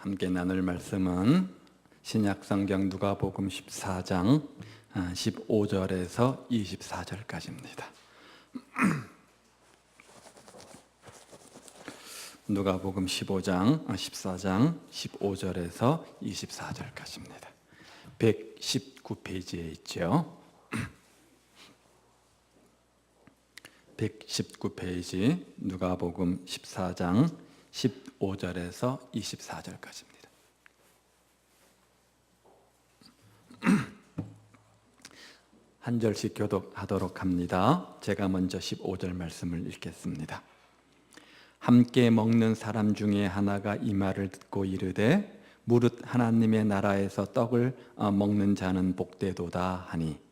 함께 나눌 말씀은 신약성경 누가복음 14장 15절에서 24절까지입니다. 누가복음 14장 15절에서 24절까지입니다. 119페이지에 있죠. 119페이지 누가복음 14장 15절에서 24절까지입니다. 한 절씩 교독하도록 합니다. 제가 먼저 15절 말씀을 읽겠습니다. 함께 먹는 사람 중에 하나가 이 말을 듣고 이르되 무릇 하나님의 나라에서 떡을 먹는 자는 복되도다 하니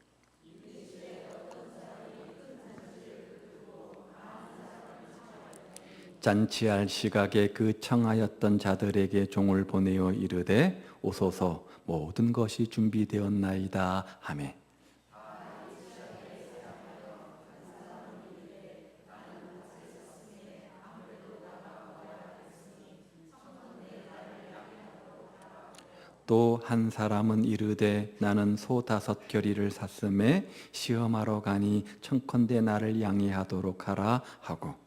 잔치할 시각에 그 청하였던 자들에게 종을 보내어 이르되 오소서 모든 것이 준비되었나이다 하매 또 한 사람은 이르되 나는 소 5겨리를 샀음에 시험하러 가니 청컨대 나를 양해하도록 하라 하고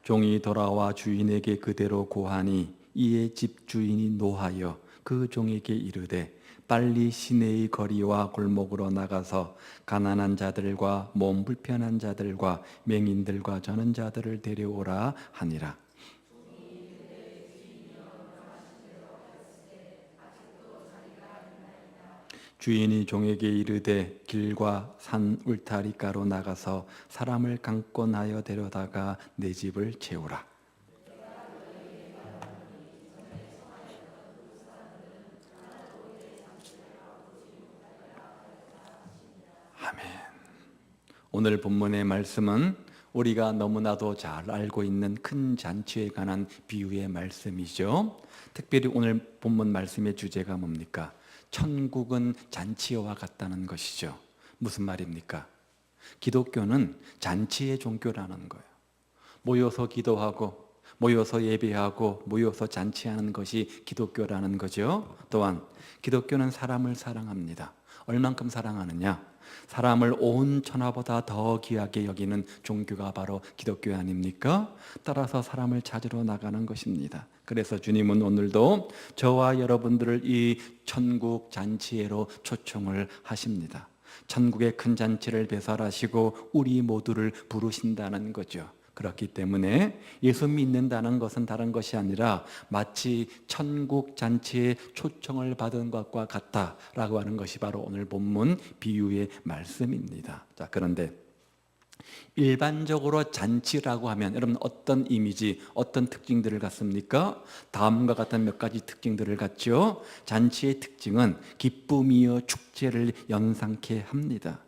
종이 돌아와 주인에게 그대로 고하니 이에 집 주인이 노하여 그 종에게 이르되 빨리 시내의 거리와 골목으로 나가서 가난한 자들과 몸 불편한 자들과 맹인들과 저는 자들을 데려오라 하니라. 주인이 종에게 이르되 길과 산 울타리가로 나가서 사람을 강권하여 데려다가 내 집을 채우라. 아멘. 오늘 본문의 말씀은 우리가 너무나도 잘 알고 있는 큰 잔치에 관한 비유의 말씀이죠. 특별히 오늘 본문 말씀의 주제가 뭡니까? 천국은 잔치와 같다는 것이죠. 무슨 말입니까? 기독교는 잔치의 종교라는 거예요. 모여서 기도하고 모여서 예배하고 모여서 잔치하는 것이 기독교라는 거죠. 또한 기독교는 사람을 사랑합니다. 얼만큼 사랑하느냐? 사람을 온 천하보다 더 귀하게 여기는 종교가 바로 기독교 아닙니까? 따라서 사람을 찾으러 나가는 것입니다. 그래서 주님은 오늘도 저와 여러분들을 이 천국 잔치회로 초청을 하십니다. 천국의 큰 잔치를 배설하시고 우리 모두를 부르신다는 거죠. 그렇기 때문에 예수 믿는다는 것은 다른 것이 아니라 마치 천국 잔치에 초청을 받은 것과 같다라고 하는 것이 바로 오늘 본문 비유의 말씀입니다. 자, 그런데 일반적으로 잔치라고 하면 여러분 어떤 이미지, 어떤 특징들을 갖습니까? 다음과 같은 몇 가지 특징들을 갖죠. 잔치의 특징은 기쁨이요 축제를 연상케 합니다.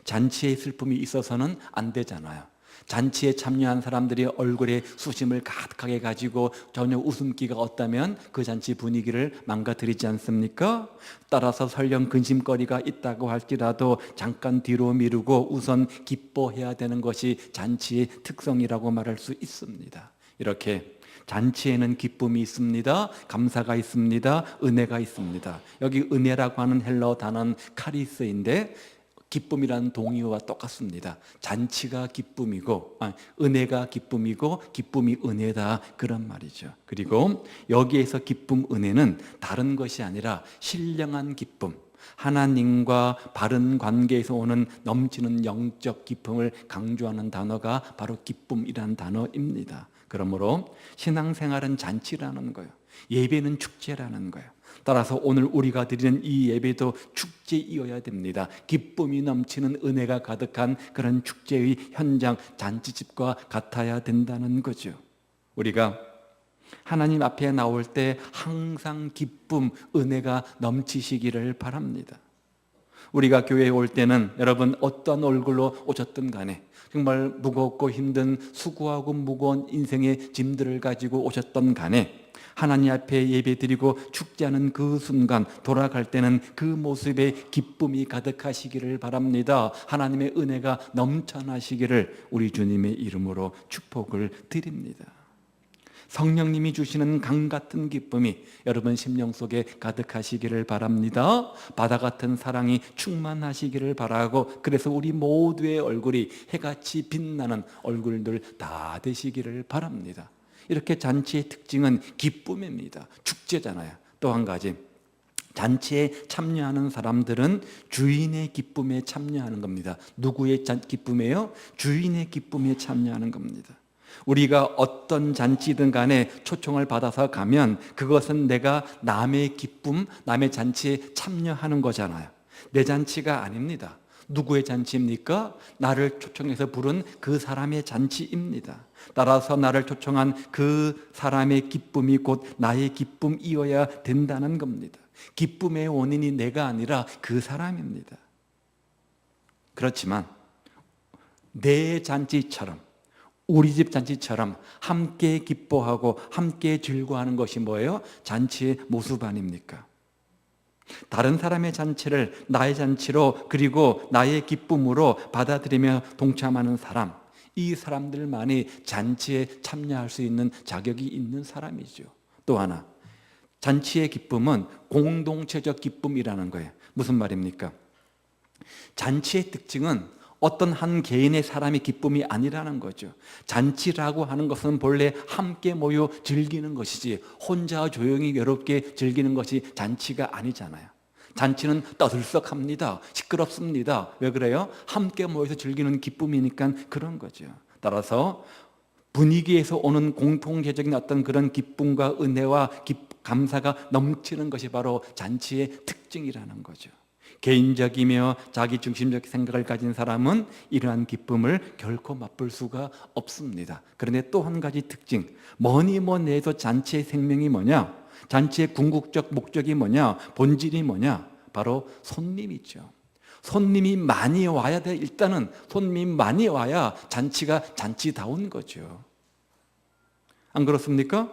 잔치의 슬픔이 있어서는 안 되잖아요. 잔치에 참여한 사람들이 얼굴에 수심을 가득하게 가지고 전혀 웃음기가 없다면 그 잔치 분위기를 망가뜨리지 않습니까? 따라서 설령 근심거리가 있다고 할지라도 잠깐 뒤로 미루고 우선 기뻐해야 되는 것이 잔치의 특성이라고 말할 수 있습니다. 이렇게 잔치에는 기쁨이 있습니다. 감사가 있습니다. 은혜가 있습니다. 여기 은혜라고 하는 헬라어 단어는 카리스인데 기쁨이라는 동의어와 똑같습니다. 잔치가 기쁨이고 은혜가 기쁨이고 기쁨이 은혜다 그런 말이죠. 그리고 여기에서 기쁨, 은혜는 다른 것이 아니라 신령한 기쁨, 하나님과 바른 관계에서 오는 넘치는 영적 기쁨을 강조하는 단어가 바로 기쁨이라는 단어입니다. 그러므로 신앙생활은 잔치라는 거예요. 예배는 축제라는 거예요. 따라서 오늘 우리가 드리는 이 예배도 축제이어야 됩니다. 기쁨이 넘치는 은혜가 가득한 그런 축제의 현장, 잔치집과 같아야 된다는 거죠. 우리가 하나님 앞에 나올 때 항상 기쁨, 은혜가 넘치시기를 바랍니다. 우리가 교회에 올 때는 여러분 어떤 얼굴로 오셨든 간에 정말 무겁고 힘든 수고하고 무거운 인생의 짐들을 가지고 오셨던 간에 하나님 앞에 예배드리고 축제하는 그 순간 돌아갈 때는 그 모습에 기쁨이 가득하시기를 바랍니다. 하나님의 은혜가 넘쳐나시기를 우리 주님의 이름으로 축복을 드립니다. 성령님이 주시는 강 같은 기쁨이 여러분 심령 속에 가득하시기를 바랍니다. 바다 같은 사랑이 충만하시기를 바라고, 그래서 우리 모두의 얼굴이 해같이 빛나는 얼굴들 다 되시기를 바랍니다. 이렇게 잔치의 특징은 기쁨입니다. 축제잖아요. 또 한 가지, 잔치에 참여하는 사람들은 주인의 기쁨에 참여하는 겁니다. 누구의 기쁨이에요? 주인의 기쁨에 참여하는 겁니다. 우리가 어떤 잔치든 간에 초청을 받아서 가면 그것은 내가 남의 기쁨, 남의 잔치에 참여하는 거잖아요. 내 잔치가 아닙니다. 누구의 잔치입니까? 나를 초청해서 부른 그 사람의 잔치입니다. 따라서 나를 초청한 그 사람의 기쁨이 곧 나의 기쁨이어야 된다는 겁니다. 기쁨의 원인이 내가 아니라 그 사람입니다. 그렇지만 내 잔치처럼, 우리 집 잔치처럼 함께 기뻐하고 함께 즐거워하는 것이 뭐예요? 잔치의 모습 아닙니까? 다른 사람의 잔치를 나의 잔치로, 그리고 나의 기쁨으로 받아들이며 동참하는 사람, 이 사람들만이 잔치에 참여할 수 있는 자격이 있는 사람이죠. 또 하나, 잔치의 기쁨은 공동체적 기쁨이라는 거예요. 무슨 말입니까? 잔치의 특징은 어떤 한 개인의 사람의 기쁨이 아니라는 거죠. 잔치라고 하는 것은 본래 함께 모여 즐기는 것이지 혼자 조용히 외롭게 즐기는 것이 잔치가 아니잖아요. 잔치는 떠들썩합니다. 시끄럽습니다. 왜 그래요? 함께 모여서 즐기는 기쁨이니까 그런 거죠. 따라서 분위기에서 오는 공통체적인 어떤 그런 기쁨과 은혜와 감사가 넘치는 것이 바로 잔치의 특징이라는 거죠. 개인적이며 자기중심적 생각을 가진 사람은 이러한 기쁨을 결코 맛볼 수가 없습니다. 그런데 또 한 가지 특징, 뭐니 뭐니 해도 잔치의 생명이 뭐냐? 잔치의 궁극적 목적이 뭐냐? 본질이 뭐냐? 바로 손님이죠. 손님이 많이 와야 돼. 일단은 손님이 많이 와야 잔치가 잔치다운 거죠. 안 그렇습니까?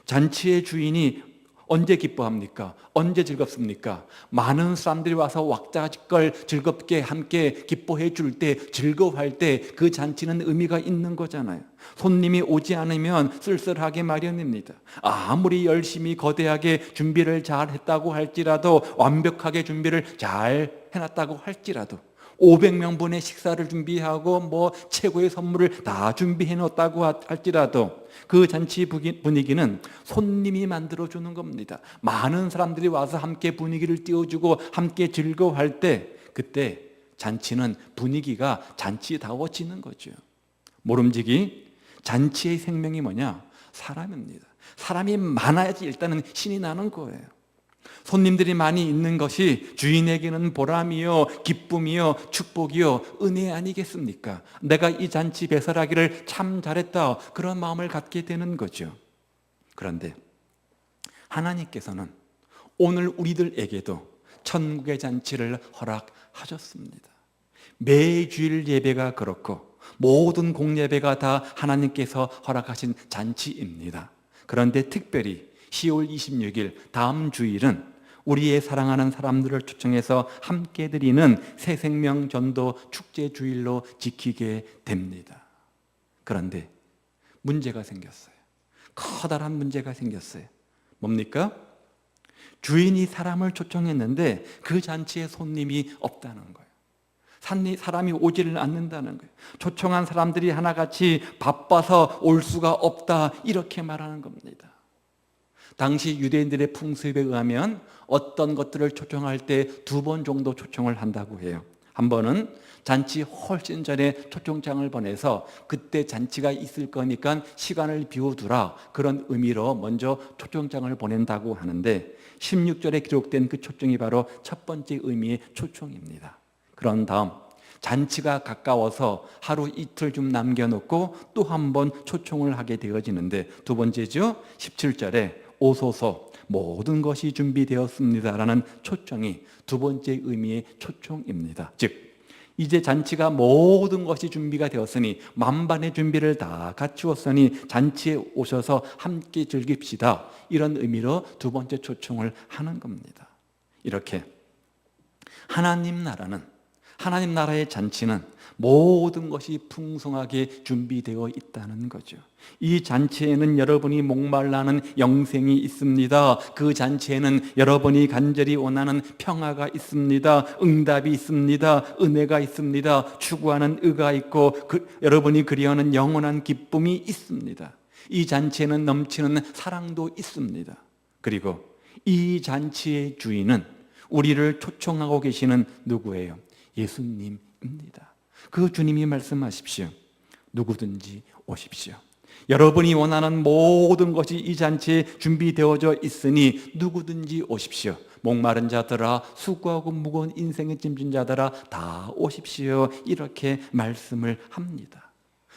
잔치의 주인이 언제 기뻐합니까? 언제 즐겁습니까? 많은 사람들이 와서 왁자지껄 즐겁게 함께 기뻐해 줄 때, 즐거워할 때 그 잔치는 의미가 있는 거잖아요. 손님이 오지 않으면 쓸쓸하게 마련입니다. 아무리 열심히 거대하게 준비를 잘 했다고 할지라도, 완벽하게 준비를 잘 해놨다고 할지라도, 500명분의 식사를 준비하고 최고의 선물을 다 준비해 놓았다고 할지라도 그 잔치 분위기는 손님이 만들어주는 겁니다. 많은 사람들이 와서 함께 분위기를 띄워주고 함께 즐거워할 때, 그때 잔치는 분위기가 잔치다워지는 거죠. 모름지기, 잔치의 생명이 뭐냐? 사람입니다. 사람이 많아야지 일단은 신이 나는 거예요. 손님들이 많이 있는 것이 주인에게는 보람이요, 기쁨이요, 축복이요, 은혜 아니겠습니까? 내가 이 잔치 배설하기를 참 잘했다, 그런 마음을 갖게 되는 거죠. 그런데 하나님께서는 오늘 우리들에게도 천국의 잔치를 허락하셨습니다. 매주일 예배가 그렇고 모든 공예배가 다 하나님께서 허락하신 잔치입니다. 그런데 특별히 10월 26일 다음 주일은 우리의 사랑하는 사람들을 초청해서 함께 드리는 새생명 전도 축제 주일로 지키게 됩니다. 그런데 문제가 생겼어요. 커다란 문제가 생겼어요. 뭡니까? 주인이 사람을 초청했는데 그 잔치에 손님이 없다는 거예요. 사람이 오지를 않는다는 거예요. 초청한 사람들이 하나같이 바빠서 올 수가 없다, 이렇게 말하는 겁니다. 당시 유대인들의 풍습에 의하면 어떤 것들을 초청할 때 2번 정도 초청을 한다고 해요. 한 번은 잔치 훨씬 전에 초청장을 보내서 그때 잔치가 있을 거니까 시간을 비워두라, 그런 의미로 먼저 초청장을 보낸다고 하는데 16절에 기록된 그 초청이 바로 첫 번째 의미의 초청입니다. 그런 다음 잔치가 가까워서 하루 이틀 좀 남겨놓고 또 한 번 초청을 하게 되어지는데, 두 번째죠. 17절에 오소서 모든 것이 준비되었습니다라는 초청이 두 번째 의미의 초청입니다. 즉 이제 잔치가 모든 것이 준비가 되었으니 만반의 준비를 다 갖추었으니 잔치에 오셔서 함께 즐깁시다. 이런 의미로 두 번째 초청을 하는 겁니다. 이렇게 하나님 나라의 잔치는 모든 것이 풍성하게 준비되어 있다는 거죠. 이 잔치에는 여러분이 목말라는 영생이 있습니다. 그 잔치에는 여러분이 간절히 원하는 평화가 있습니다. 응답이 있습니다. 은혜가 있습니다. 추구하는 의가 있고 여러분이 그리워하는 영원한 기쁨이 있습니다. 이 잔치에는 넘치는 사랑도 있습니다. 그리고 이 잔치의 주인은 우리를 초청하고 계시는 누구예요? 예수님입니다. 그 주님이 말씀하십시오. 누구든지 오십시오. 여러분이 원하는 모든 것이 이 잔치에 준비되어져 있으니 누구든지 오십시오. 목마른 자들아, 수고하고 무거운 인생에 짐진 자들아, 다 오십시오. 이렇게 말씀을 합니다.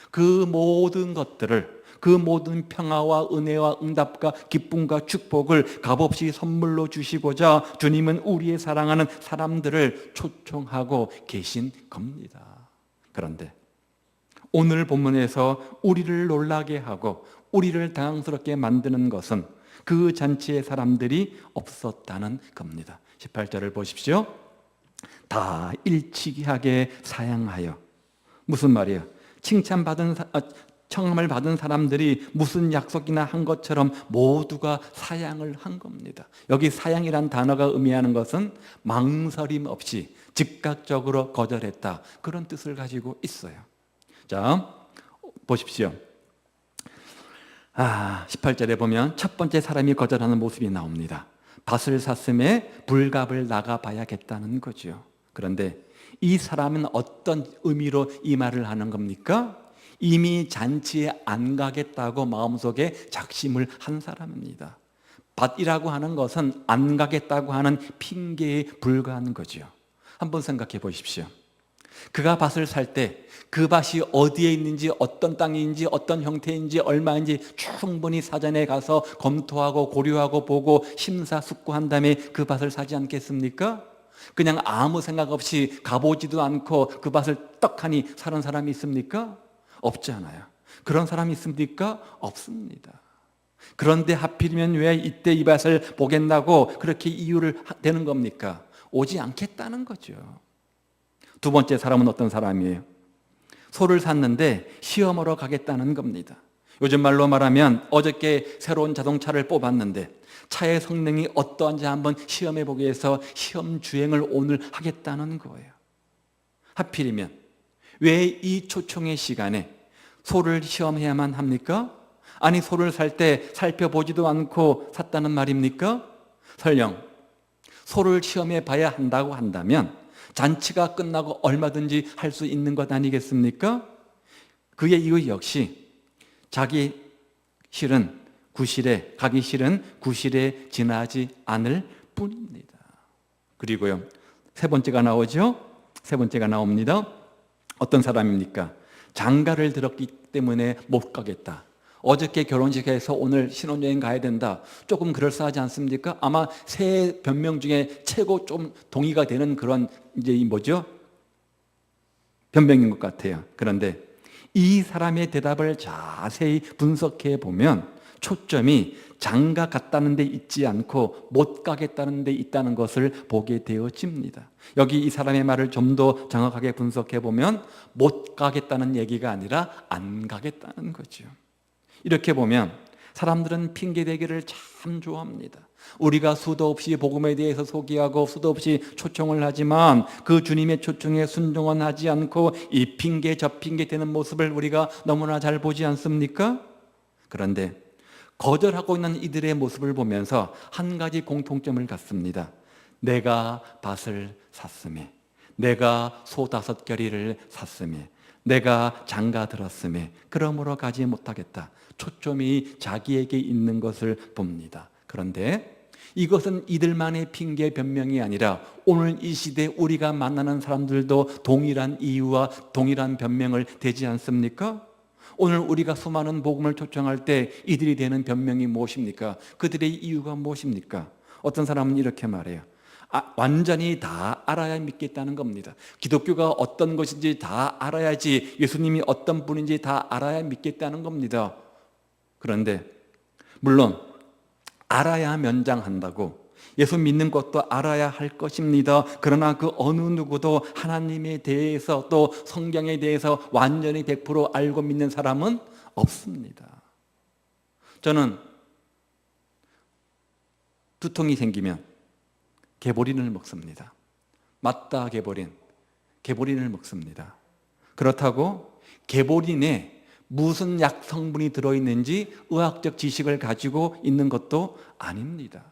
그 모든 것들을, 그 모든 평화와 은혜와 응답과 기쁨과 축복을 값없이 선물로 주시고자 주님은 우리의 사랑하는 사람들을 초청하고 계신 겁니다. 그런데 오늘 본문에서 우리를 놀라게 하고 우리를 당황스럽게 만드는 것은 그 잔치의 사람들이 없었다는 겁니다. 18절을 보십시오. 다 일치하게 사양하여. 무슨 말이에요? 청함을 받은 사람들이 무슨 약속이나 한 것처럼 모두가 사양을 한 겁니다. 여기 사양이란 단어가 의미하는 것은 망설임 없이 즉각적으로 거절했다, 그런 뜻을 가지고 있어요. 자, 보십시오. 18절에 보면 첫 번째 사람이 거절하는 모습이 나옵니다. 밭을 샀음에 불갑을 나가봐야겠다는 거죠. 그런데 이 사람은 어떤 의미로 이 말을 하는 겁니까? 이미 잔치에 안 가겠다고 마음속에 작심을 한 사람입니다. 밭이라고 하는 것은 안 가겠다고 하는 핑계에 불과한 거죠. 한번 생각해 보십시오. 그가 밭을 살 때 그 밭이 어디에 있는지, 어떤 땅인지, 어떤 형태인지, 얼마인지 충분히 사전에 가서 검토하고 고려하고 보고 심사숙고한 다음에 그 밭을 사지 않겠습니까? 그냥 아무 생각 없이 가보지도 않고 그 밭을 떡하니 사는 사람이 있습니까? 없잖아요. 그런 사람이 있습니까? 없습니다. 그런데 하필이면 왜 이때 이 밭을 보겠다고 그렇게 이유를 대는 겁니까? 오지 않겠다는 거죠. 두 번째 사람은 어떤 사람이에요? 소를 샀는데 시험하러 가겠다는 겁니다. 요즘 말로 말하면 어저께 새로운 자동차를 뽑았는데 차의 성능이 어떠한지 한번 시험해 보기 위해서 시험 주행을 오늘 하겠다는 거예요. 하필이면 왜 이 초청의 시간에 소를 시험해야만 합니까? 아니, 소를 살 때 살펴보지도 않고 샀다는 말입니까? 설령 소를 시험해 봐야 한다고 한다면 잔치가 끝나고 얼마든지 할 수 있는 것 아니겠습니까? 그의 이유 역시 가기 싫은 구실에 지나지 않을 뿐입니다. 그리고요, 세 번째가 나오죠? 세 번째가 나옵니다. 어떤 사람입니까? 장가를 들었기 때문에 못 가겠다. 어저께 결혼식에서 오늘 신혼여행 가야 된다. 조금 그럴싸하지 않습니까? 아마 세 변명 중에 최고 좀 동의가 되는 그런 변명인 것 같아요. 그런데 이 사람의 대답을 자세히 분석해 보면 초점이 장가 갔다는 데 있지 않고 못 가겠다는 데 있다는 것을 보게 되어집니다. 여기 이 사람의 말을 좀 더 정확하게 분석해 보면 못 가겠다는 얘기가 아니라 안 가겠다는 거죠. 이렇게 보면 사람들은 핑계대기를 참 좋아합니다. 우리가 수도 없이 복음에 대해서 소개하고 수도 없이 초청을 하지만 그 주님의 초청에 순종하지 않고 이 핑계 저 핑계 대는 모습을 우리가 너무나 잘 보지 않습니까? 그런데 거절하고 있는 이들의 모습을 보면서 한 가지 공통점을 갖습니다. 내가 밭을 샀음에, 내가 소 5겨리를 샀음에, 내가 장가 들었음에 그러므로 가지 못하겠다. 초점이 자기에게 있는 것을 봅니다. 그런데 이것은 이들만의 핑계 변명이 아니라 오늘 이 시대 우리가 만나는 사람들도 동일한 이유와 동일한 변명을 대지 않습니까? 오늘 우리가 수많은 복음을 초청할 때 이들이 되는 변명이 무엇입니까? 그들의 이유가 무엇입니까? 어떤 사람은 이렇게 말해요. 완전히 다 알아야 믿겠다는 겁니다. 기독교가 어떤 것인지 다 알아야지, 예수님이 어떤 분인지 다 알아야 믿겠다는 겁니다. 그런데 물론 알아야 면장한다고 예수 믿는 것도 알아야 할 것입니다. 그러나 그 어느 누구도 하나님에 대해서 또 성경에 대해서 완전히 100% 알고 믿는 사람은 없습니다. 저는 두통이 생기면 개보린을 먹습니다. 맞다 개보린을 먹습니다. 그렇다고 개보린에 무슨 약 성분이 들어있는지 의학적 지식을 가지고 있는 것도 아닙니다.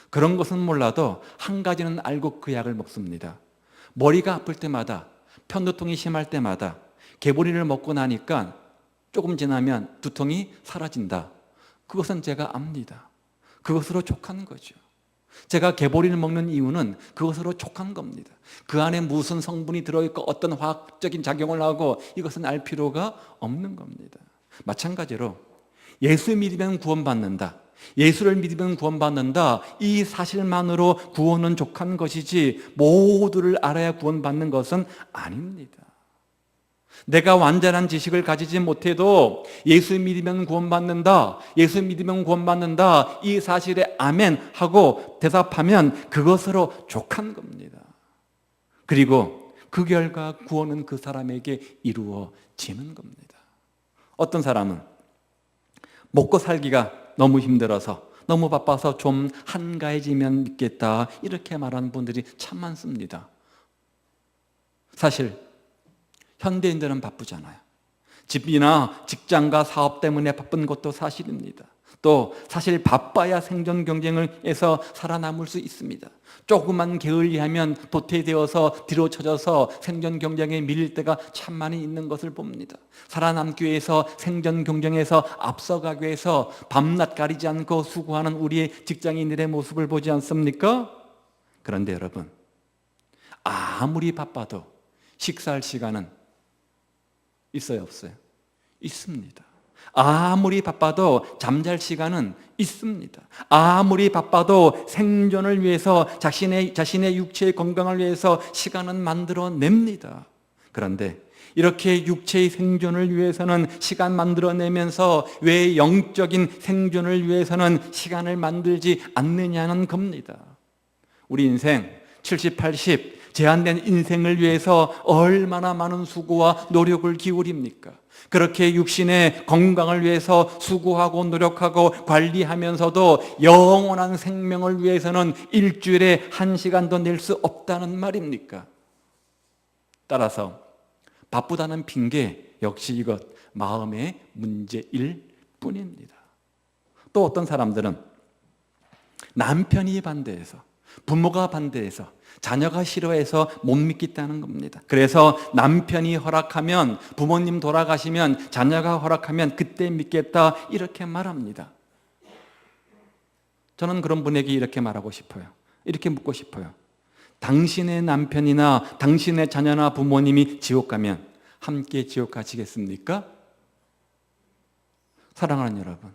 그런 것은 몰라도 한 가지는 알고 그 약을 먹습니다. 머리가 아플 때마다, 편두통이 심할 때마다 개보린을 먹고 나니까 조금 지나면 두통이 사라진다. 그것은 제가 압니다. 그것으로 족한 거죠. 제가 개보린을 먹는 이유는 그것으로 족한 겁니다. 그 안에 무슨 성분이 들어있고 어떤 화학적인 작용을 하고 이것은 알 필요가 없는 겁니다. 마찬가지로 예수 믿으면 구원받는다, 예수를 믿으면 구원받는다, 이 사실만으로 구원은 족한 것이지 모두를 알아야 구원받는 것은 아닙니다. 내가 완전한 지식을 가지지 못해도 예수 믿으면 구원받는다, 예수 믿으면 구원받는다, 이 사실에 아멘 하고 대답하면 그것으로 족한 겁니다. 그리고 그 결과 구원은 그 사람에게 이루어지는 겁니다. 어떤 사람은 먹고 살기가 너무 힘들어서, 너무 바빠서 좀 한가해지면 믿겠다, 이렇게 말하는 분들이 참 많습니다. 사실 현대인들은 바쁘잖아요. 집이나 직장과 사업 때문에 바쁜 것도 사실입니다. 또 사실 바빠야 생존 경쟁에서 살아남을 수 있습니다. 조금만 게을리하면 도태되어서 뒤로 쳐져서 생존 경쟁에 밀릴 때가 참 많이 있는 것을 봅니다. 살아남기 위해서 생존 경쟁에서 앞서가기 위해서 밤낮 가리지 않고 수고하는 우리의 직장인들의 모습을 보지 않습니까? 그런데 여러분, 아무리 바빠도 식사할 시간은 있어요, 없어요? 있습니다. 아무리 바빠도 잠잘 시간은 있습니다. 아무리 바빠도 생존을 위해서 자신의 육체의 건강을 위해서 시간은 만들어냅니다. 그런데 이렇게 육체의 생존을 위해서는 시간 만들어내면서 왜 영적인 생존을 위해서는 시간을 만들지 않느냐는 겁니다. 우리 인생 70, 80 제한된 인생을 위해서 얼마나 많은 수고와 노력을 기울입니까? 그렇게 육신의 건강을 위해서 수고하고 노력하고 관리하면서도 영원한 생명을 위해서는 일주일에 1시간도 낼 수 없다는 말입니까? 따라서 바쁘다는 핑계 역시 이것 마음의 문제일 뿐입니다. 또 어떤 사람들은 남편이 반대해서, 부모가 반대해서, 자녀가 싫어해서 못 믿겠다는 겁니다. 그래서 남편이 허락하면, 부모님 돌아가시면, 자녀가 허락하면 그때 믿겠다, 이렇게 말합니다. 저는 그런 분에게 이렇게 말하고 싶어요. 이렇게 묻고 싶어요. 당신의 남편이나 당신의 자녀나 부모님이 지옥 가면 함께 지옥 가시겠습니까? 사랑하는 여러분,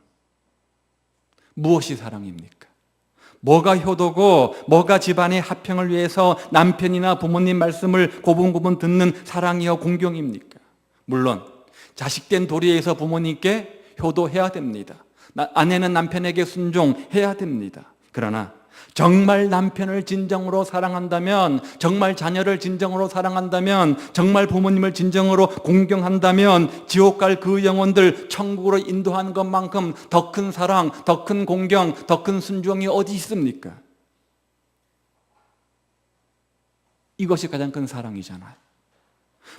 무엇이 사랑입니까? 뭐가 효도고 뭐가 집안의 화평을 위해서 남편이나 부모님 말씀을 고분고분 듣는 사랑이요 공경입니까? 물론 자식된 도리에서 부모님께 효도해야 됩니다. 아내는 남편에게 순종해야 됩니다. 그러나 정말 남편을 진정으로 사랑한다면, 정말 자녀를 진정으로 사랑한다면, 정말 부모님을 진정으로 공경한다면 지옥 갈 그 영혼들 천국으로 인도하는 것만큼 더 큰 사랑, 더 큰 공경, 더 큰 순종이 어디 있습니까? 이것이 가장 큰 사랑이잖아요.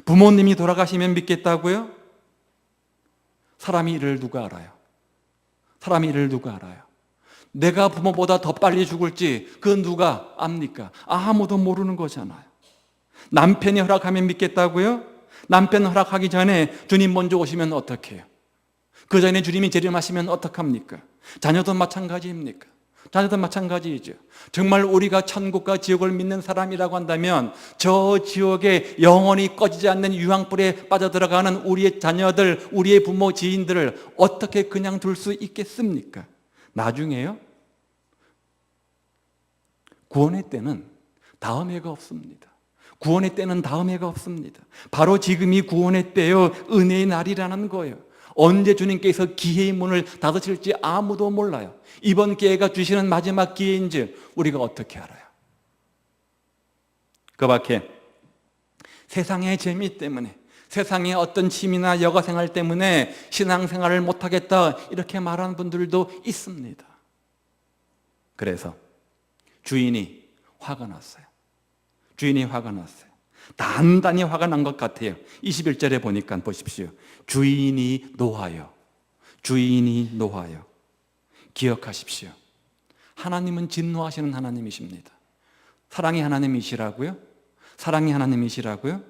부모님이 돌아가시면 믿겠다고요? 사람이 이를 누가 알아요? 사람이 이를 누가 알아요? 내가 부모보다 더 빨리 죽을지 그 누가 압니까? 아무도 모르는 거잖아요. 남편이 허락하면 믿겠다고요? 남편 허락하기 전에 주님 먼저 오시면 어떻게 해요? 그 전에 주님이 재림하시면 어떡합니까? 자녀도 마찬가지입니까? 자녀도 마찬가지이죠. 정말 우리가 천국과 지옥을 믿는 사람이라고 한다면 저 지옥에 영원히 꺼지지 않는 유황불에 빠져들어가는 우리의 자녀들, 우리의 부모, 지인들을 어떻게 그냥 둘 수 있겠습니까? 나중에요, 구원의 때는 다음 해가 없습니다. 구원의 때는 다음 해가 없습니다. 바로 지금이 구원의 때요, 은혜의 날이라는 거예요. 언제 주님께서 기회의 문을 닫으실지 아무도 몰라요. 이번 기회가 주시는 마지막 기회인지 우리가 어떻게 알아요? 그 밖에 세상의 재미 때문에, 세상의 어떤 취미나 여가생활 때문에 신앙생활을 못하겠다 이렇게 말하는 분들도 있습니다. 그래서 주인이 화가 났어요. 주인이 화가 났어요. 단단히 화가 난 것 같아요. 21절에 보니까 보십시오. 주인이 노하여, 주인이 노하여. 기억하십시오. 하나님은 진노하시는 하나님이십니다. 사랑의 하나님이시라고요? 사랑의 하나님이시라고요?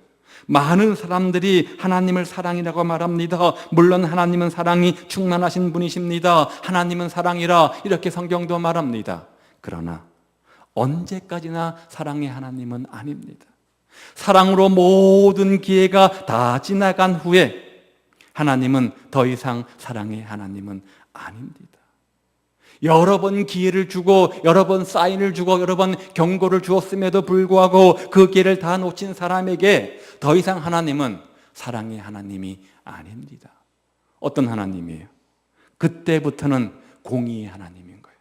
많은 사람들이 하나님을 사랑이라고 말합니다. 물론 하나님은 사랑이 충만하신 분이십니다. 하나님은 사랑이라 이렇게 성경도 말합니다. 그러나 언제까지나 사랑의 하나님은 아닙니다. 사랑으로 모든 기회가 다 지나간 후에 하나님은 더 이상 사랑의 하나님은 아닙니다. 여러 번 기회를 주고 여러 번 사인을 주고 여러 번 경고를 주었음에도 불구하고 그 기회를 다 놓친 사람에게 더 이상 하나님은 사랑의 하나님이 아닙니다. 어떤 하나님이에요? 그때부터는 공의의 하나님인 거예요.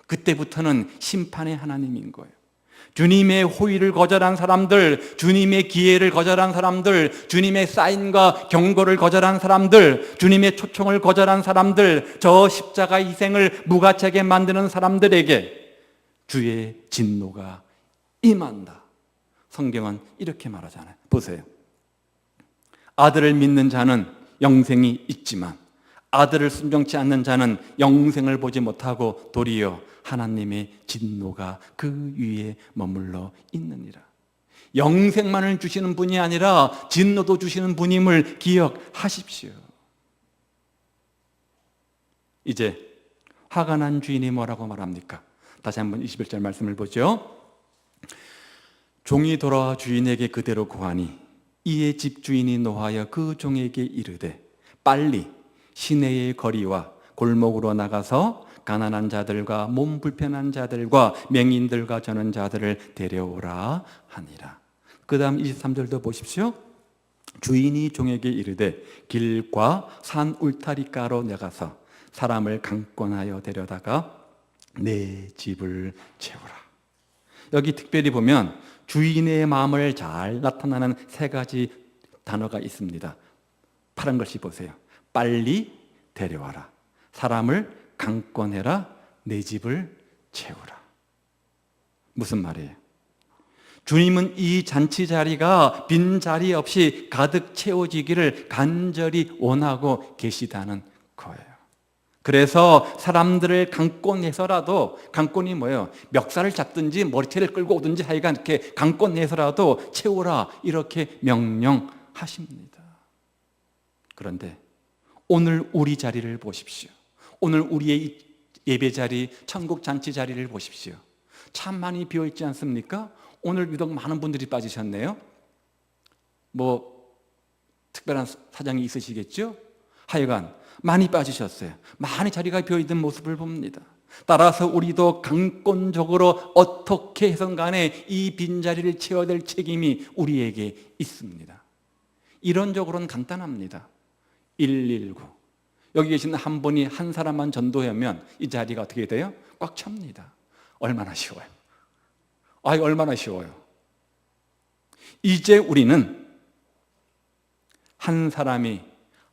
그때부터는 심판의 하나님인 거예요. 주님의 호의를 거절한 사람들, 주님의 기회를 거절한 사람들, 주님의 사인과 경고를 거절한 사람들, 주님의 초청을 거절한 사람들, 저 십자가 희생을 무가치하게 만드는 사람들에게 주의 진노가 임한다. 성경은 이렇게 말하잖아요. 보세요. 아들을 믿는 자는 영생이 있지만 아들을 순종치 않는 자는 영생을 보지 못하고 도리어 하나님의 진노가 그 위에 머물러 있느니라. 영생만을 주시는 분이 아니라 진노도 주시는 분임을 기억하십시오. 이제 화가 난 주인이 뭐라고 말합니까? 다시 한번 21절 말씀을 보죠. 종이 돌아와 주인에게 그대로 고하니 이에 집주인이 노하여 그 종에게 이르되 빨리 시내의 거리와 골목으로 나가서 가난한 자들과 몸 불편한 자들과 맹인들과 저는 자들을 데려오라 하니라. 그 다음 23절도 보십시오. 주인이 종에게 이르되 길과 산 울타리가로 나가서 사람을 강권하여 데려다가 내 집을 채우라. 여기 특별히 보면 주인의 마음을 잘 나타나는 세 가지 단어가 있습니다. 파란 글씨 보세요. 빨리 데려와라. 사람을 강권해라. 내 집을 채우라. 무슨 말이에요? 주님은 이 잔치 자리가 빈 자리 없이 가득 채워지기를 간절히 원하고 계시다는 거예요. 그래서 사람들을 강권해서라도, 강권이 뭐예요? 멱살을 잡든지 머리채를 끌고 오든지 하여간 이렇게 강권해서라도 채우라 이렇게 명령하십니다. 그런데 오늘 우리 자리를 보십시오. 오늘 우리의 예배 자리, 천국 잔치 자리를 보십시오. 참 많이 비어있지 않습니까? 오늘 유독 많은 분들이 빠지셨네요. 뭐 특별한 사정이 있으시겠죠? 하여간 많이 빠지셨어요. 많이 자리가 비어있는 모습을 봅니다. 따라서 우리도 강권적으로 어떻게 해선 간에 이 빈자리를 채워야 될 책임이 우리에게 있습니다. 이론적으로는 간단합니다. 119. 여기 계신 한 분이 한 사람만 전도하면 이 자리가 어떻게 돼요? 꽉 찹니다. 얼마나 쉬워요. 얼마나 쉬워요. 이제 우리는 한 사람이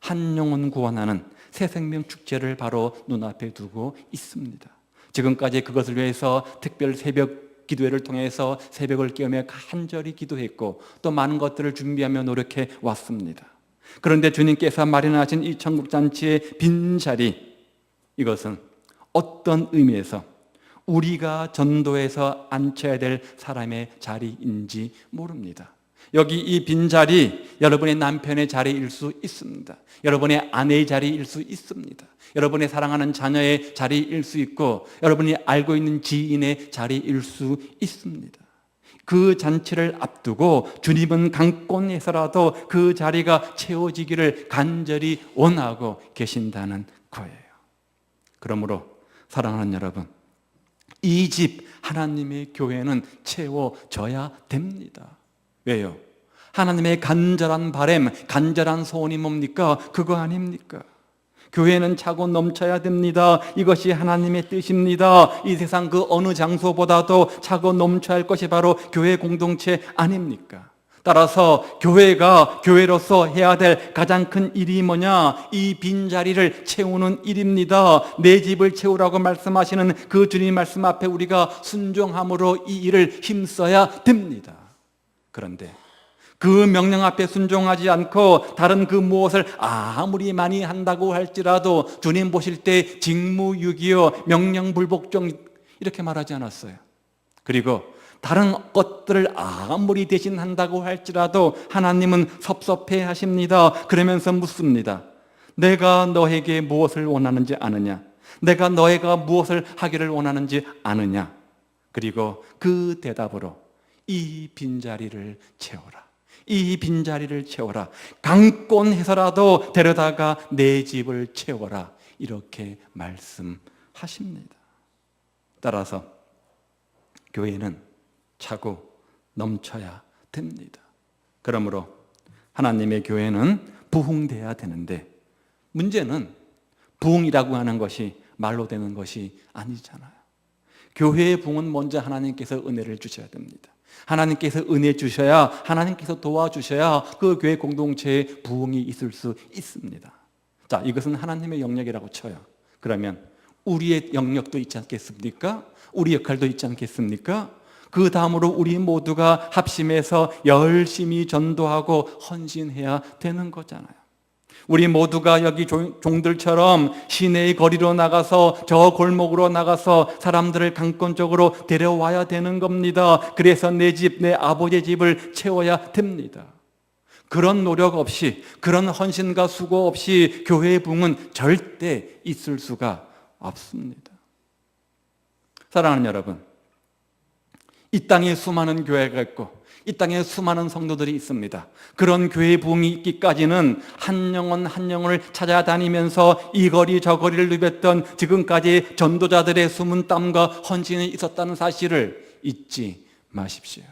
한 영혼 구원하는 새 생명 축제를 바로 눈앞에 두고 있습니다. 지금까지 그것을 위해서 특별 새벽 기도회를 통해서 새벽을 깨우며 간절히 기도했고 또 많은 것들을 준비하며 노력해 왔습니다. 그런데 주님께서 마련하신 이 천국잔치의 빈자리, 이것은 어떤 의미에서 우리가 전도해서 앉혀야 될 사람의 자리인지 모릅니다. 여기 이 빈자리, 여러분의 남편의 자리일 수 있습니다. 여러분의 아내의 자리일 수 있습니다. 여러분의 사랑하는 자녀의 자리일 수 있고 여러분이 알고 있는 지인의 자리일 수 있습니다. 그 잔치를 앞두고 주님은 강권해서라도 그 자리가 채워지기를 간절히 원하고 계신다는 거예요. 그러므로 사랑하는 여러분, 이 집 하나님의 교회는 채워져야 됩니다. 왜요? 하나님의 간절한 바람, 간절한 소원이 뭡니까? 그거 아닙니까? 교회는 차고 넘쳐야 됩니다. 이것이 하나님의 뜻입니다. 이 세상 그 어느 장소보다도 차고 넘쳐야 할 것이 바로 교회 공동체 아닙니까? 따라서 교회가 교회로서 해야 될 가장 큰 일이 뭐냐? 이 빈자리를 채우는 일입니다. 내 집을 채우라고 말씀하시는 그 주님 말씀 앞에 우리가 순종함으로 이 일을 힘써야 됩니다. 그런데 그 명령 앞에 순종하지 않고 다른 그 무엇을 아무리 많이 한다고 할지라도 주님 보실 때 직무유기요, 명령불복종 이렇게 말하지 않았어요. 그리고 다른 것들을 아무리 대신한다고 할지라도 하나님은 섭섭해 하십니다. 그러면서 묻습니다. 내가 너에게 무엇을 원하는지 아느냐? 내가 너희가 무엇을 하기를 원하는지 아느냐? 그리고 그 대답으로 이 빈자리를 채워라. 이 빈자리를 채워라. 강권해서라도 데려다가 내 집을 채워라. 이렇게 말씀하십니다. 따라서 교회는 차고 넘쳐야 됩니다. 그러므로 하나님의 교회는 부흥돼야 되는데 문제는 부흥이라고 하는 것이 말로 되는 것이 아니잖아요. 교회의 부흥은 먼저 하나님께서 은혜를 주셔야 됩니다. 하나님께서 은혜 주셔야, 하나님께서 도와주셔야 그 교회 공동체에 부흥이 있을 수 있습니다. 자, 이것은 하나님의 영역이라고 쳐요. 그러면 우리의 영역도 있지 않겠습니까? 우리 역할도 있지 않겠습니까? 그 다음으로 우리 모두가 합심해서 열심히 전도하고 헌신해야 되는 거잖아요. 우리 모두가 여기 종들처럼 시내의 거리로 나가서 저 골목으로 나가서 사람들을 강권적으로 데려와야 되는 겁니다. 그래서 내 집, 내 아버지의 집을 채워야 됩니다. 그런 노력 없이, 그런 헌신과 수고 없이 교회의 부흥은 절대 있을 수가 없습니다. 사랑하는 여러분, 이 땅에 수많은 교회가 있고 이 땅에 수많은 성도들이 있습니다. 그런 교회 부흥이 있기까지는 한 영혼 한 영혼을 찾아다니면서 이 거리 저 거리를 누볐던 지금까지 전도자들의 숨은 땀과 헌신이 있었다는 사실을 잊지 마십시오.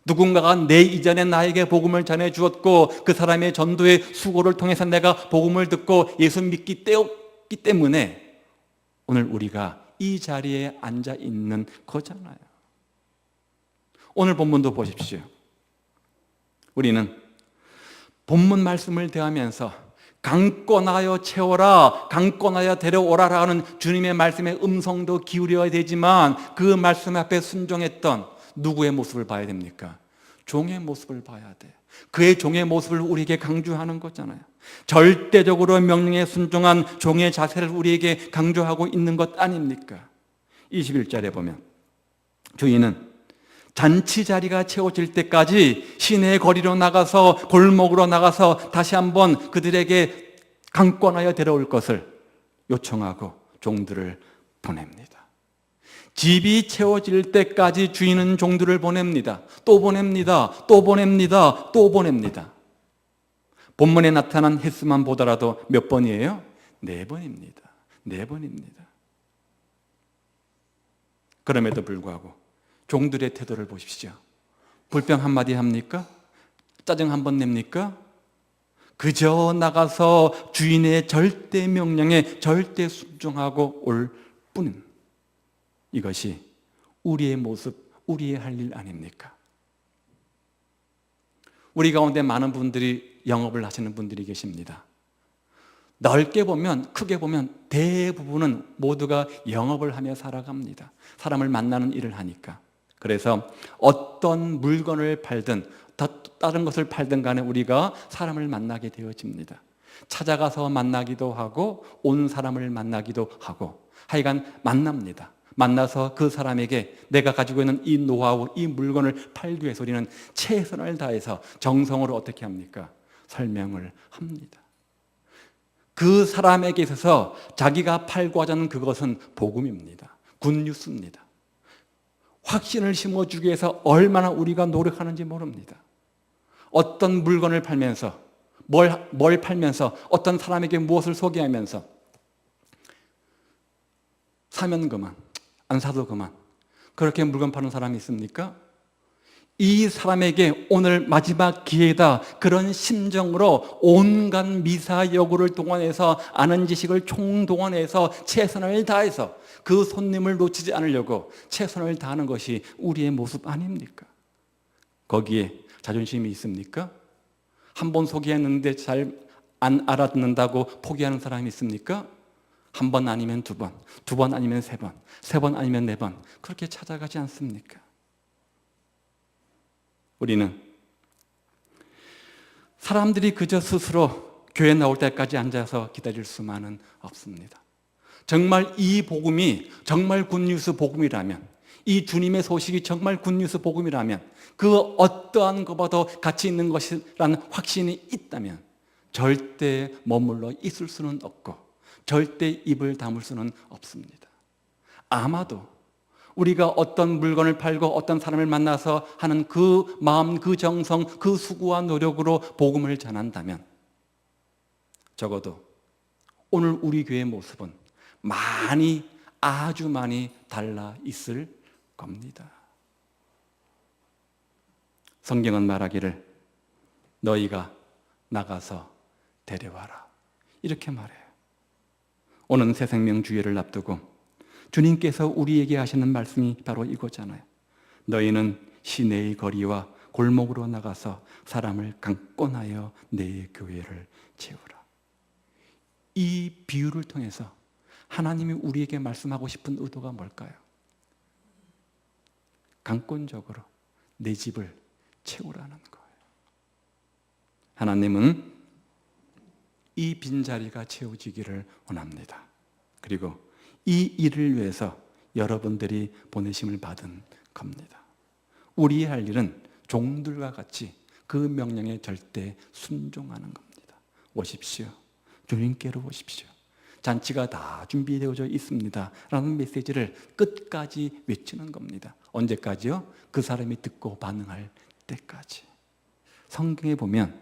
누군가가 내 이전에 나에게 복음을 전해 주었고 그 사람의 전도의 수고를 통해서 내가 복음을 듣고 예수 믿기 때문에 오늘 우리가 이 자리에 앉아 있는 거잖아요. 오늘 본문도 보십시오. 우리는 본문 말씀을 대하면서 강권하여 채워라, 강권하여 데려오라라는 주님의 말씀의 음성도 기울여야 되지만 그 말씀 앞에 순종했던 누구의 모습을 봐야 됩니까? 종의 모습을 봐야 돼. 그의 종의 모습을 우리에게 강조하는 거잖아요. 절대적으로 명령에 순종한 종의 자세를 우리에게 강조하고 있는 것 아닙니까? 21절에 보면 주인은 잔치 자리가 채워질 때까지 시내 거리로 나가서 골목으로 나가서 다시 한번 그들에게 강권하여 데려올 것을 요청하고 종들을 보냅니다. 집이 채워질 때까지 주인은 종들을 보냅니다. 또 보냅니다. 또 보냅니다. 또 보냅니다. 본문에 나타난 횟수만 보더라도 몇 번이에요? 4번입니다. 4번입니다. 그럼에도 불구하고 종들의 태도를 보십시오. 불평 한마디 합니까? 짜증 한번 냅니까? 그저 나가서 주인의 절대 명령에 절대 순종하고 올 뿐. 이것이 우리의 모습, 우리의 할 일 아닙니까? 우리 가운데 많은 분들이 영업을 하시는 분들이 계십니다. 넓게 보면, 크게 보면 대부분은 모두가 영업을 하며 살아갑니다. 사람을 만나는 일을 하니까. 그래서 어떤 물건을 팔든 다른 것을 팔든 간에 우리가 사람을 만나게 되어집니다. 찾아가서 만나기도 하고 온 사람을 만나기도 하고 하여간 만납니다. 만나서 그 사람에게 내가 가지고 있는 이 노하우, 이 물건을 팔기 위해서 우리는 최선을 다해서 정성으로 어떻게 합니까? 설명을 합니다. 그 사람에게 있어서 자기가 팔고자 하는 그것은 복음입니다. 굿뉴스입니다. 확신을 심어주기 위해서 얼마나 우리가 노력하는지 모릅니다. 어떤 물건을 팔면서 뭘 팔면서 어떤 사람에게 무엇을 소개하면서 사면 그만, 안 사도 그만. 그렇게 물건 파는 사람이 있습니까? 이 사람에게 오늘 마지막 기회다, 그런 심정으로 온갖 미사여구를 동원해서 아는 지식을 총동원해서 최선을 다해서 그 손님을 놓치지 않으려고 최선을 다하는 것이 우리의 모습 아닙니까? 거기에 자존심이 있습니까? 한 번 소개했는데 잘 안 알아듣는다고 포기하는 사람이 있습니까? 한 번 아니면 두 번, 두 번 아니면 세 번, 세 번 아니면 네 번, 그렇게 찾아가지 않습니까? 우리는 사람들이 그저 스스로 교회 나올 때까지 앉아서 기다릴 수만은 없습니다. 정말 이 복음이 정말 굿뉴스 복음이라면, 이 주님의 소식이 정말 굿뉴스 복음이라면, 그 어떠한 것보다 가치 있는 것이라는 확신이 있다면 절대 머물러 있을 수는 없고 절대 입을 다물 수는 없습니다. 아마도 우리가 어떤 물건을 팔고 어떤 사람을 만나서 하는 그 마음, 그 정성, 그 수고와 노력으로 복음을 전한다면 적어도 오늘 우리 교회의 모습은 많이, 아주 많이 달라 있을 겁니다. 성경은 말하기를 너희가 나가서 데려와라, 이렇게 말해요. 오늘 새생명 주일을 앞두고 주님께서 우리에게 하시는 말씀이 바로 이거잖아요. 너희는 시내의 거리와 골목으로 나가서 사람을 강권하여 내 교회를 채우라. 이 비유를 통해서 하나님이 우리에게 말씀하고 싶은 의도가 뭘까요? 강권적으로 내 집을 채우라는 거예요. 하나님은 이 빈자리가 채워지기를 원합니다. 그리고 이 일을 위해서 여러분들이 보내심을 받은 겁니다. 우리의 할 일은 종들과 같이 그 명령에 절대 순종하는 겁니다. 오십시오. 주님께로 오십시오. 잔치가 다 준비되어져 있습니다 라는 메시지를 끝까지 외치는 겁니다. 언제까지요? 그 사람이 듣고 반응할 때까지. 성경에 보면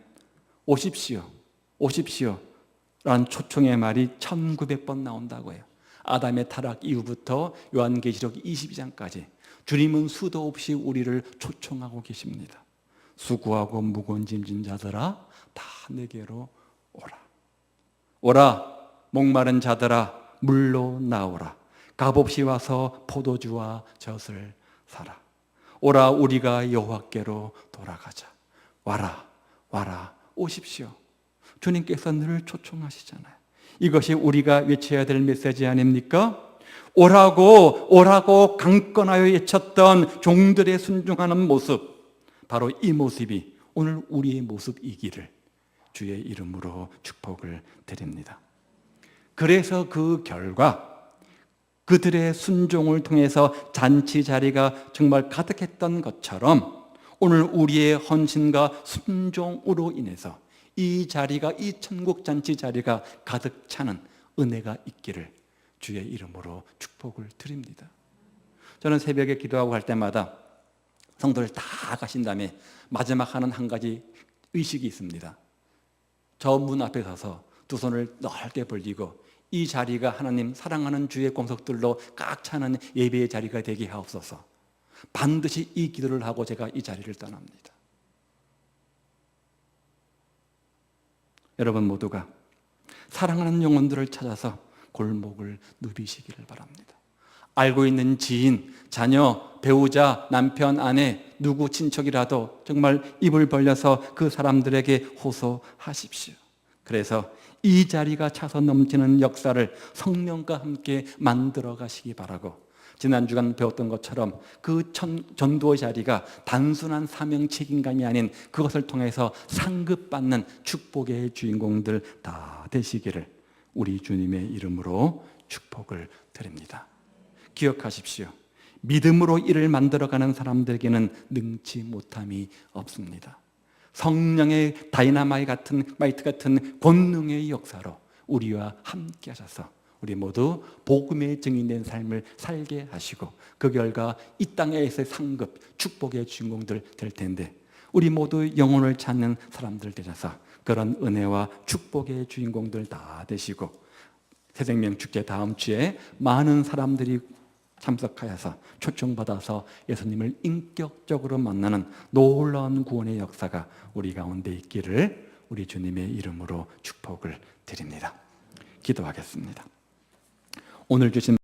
오십시오, 오십시오 라는 초청의 말이 1900번 나온다고 해요. 아담의 타락 이후부터 요한계시록 22장까지 주님은 수도 없이 우리를 초청하고 계십니다. 수고하고 무거운 짐진 자들아 다 내게로 오라. 오라 목마른 자들아 물로 나오라. 값없이 와서 포도주와 젖을 사라. 오라 우리가 여호와께로 돌아가자. 와라 와라 오십시오. 주님께서 늘 초청하시잖아요. 이것이 우리가 외쳐야 될 메시지 아닙니까? 오라고 오라고 강권하여 외쳤던 종들의 순종하는 모습, 바로 이 모습이 오늘 우리의 모습이기를 주의 이름으로 축복을 드립니다. 그래서 그 결과 그들의 순종을 통해서 잔치 자리가 정말 가득했던 것처럼 오늘 우리의 헌신과 순종으로 인해서 이 자리가, 이 천국 잔치 자리가 가득 차는 은혜가 있기를 주의 이름으로 축복을 드립니다. 저는 새벽에 기도하고 할 때마다 성도들 다 가신 다음에 마지막 하는 한 가지 의식이 있습니다. 저 문 앞에 서서 두 손을 넓게 벌리고 이 자리가 하나님 사랑하는 주의 공석들로 꽉 차는 예배의 자리가 되게 하옵소서. 반드시 이 기도를 하고 제가 이 자리를 떠납니다. 여러분 모두가 사랑하는 영혼들을 찾아서 골목을 누비시기를 바랍니다. 알고 있는 지인, 자녀, 배우자, 남편, 아내, 누구 친척이라도 정말 입을 벌려서 그 사람들에게 호소하십시오. 그래서 이 자리가 차서 넘치는 역사를 성령과 함께 만들어 가시기 바라고, 지난 주간 배웠던 것처럼 그 전도의 자리가 단순한 사명 책임감이 아닌 그것을 통해서 상급받는 축복의 주인공들 다 되시기를 우리 주님의 이름으로 축복을 드립니다. 기억하십시오. 믿음으로 일을 만들어가는 사람들에게는 능치 못함이 없습니다. 성령의 다이나마이트 같은 권능의 역사로 우리와 함께 하셔서 우리 모두 복음의 증인된 삶을 살게 하시고 그 결과 이 땅에서의 상급, 축복의 주인공들 될 텐데 우리 모두 영혼을 찾는 사람들 되셔서 그런 은혜와 축복의 주인공들 다 되시고 새생명 축제 다음 주에 많은 사람들이 참석하여서 초청받아서 예수님을 인격적으로 만나는 놀라운 구원의 역사가 우리 가운데 있기를 우리 주님의 이름으로 축복을 드립니다. 기도하겠습니다. 오늘 주신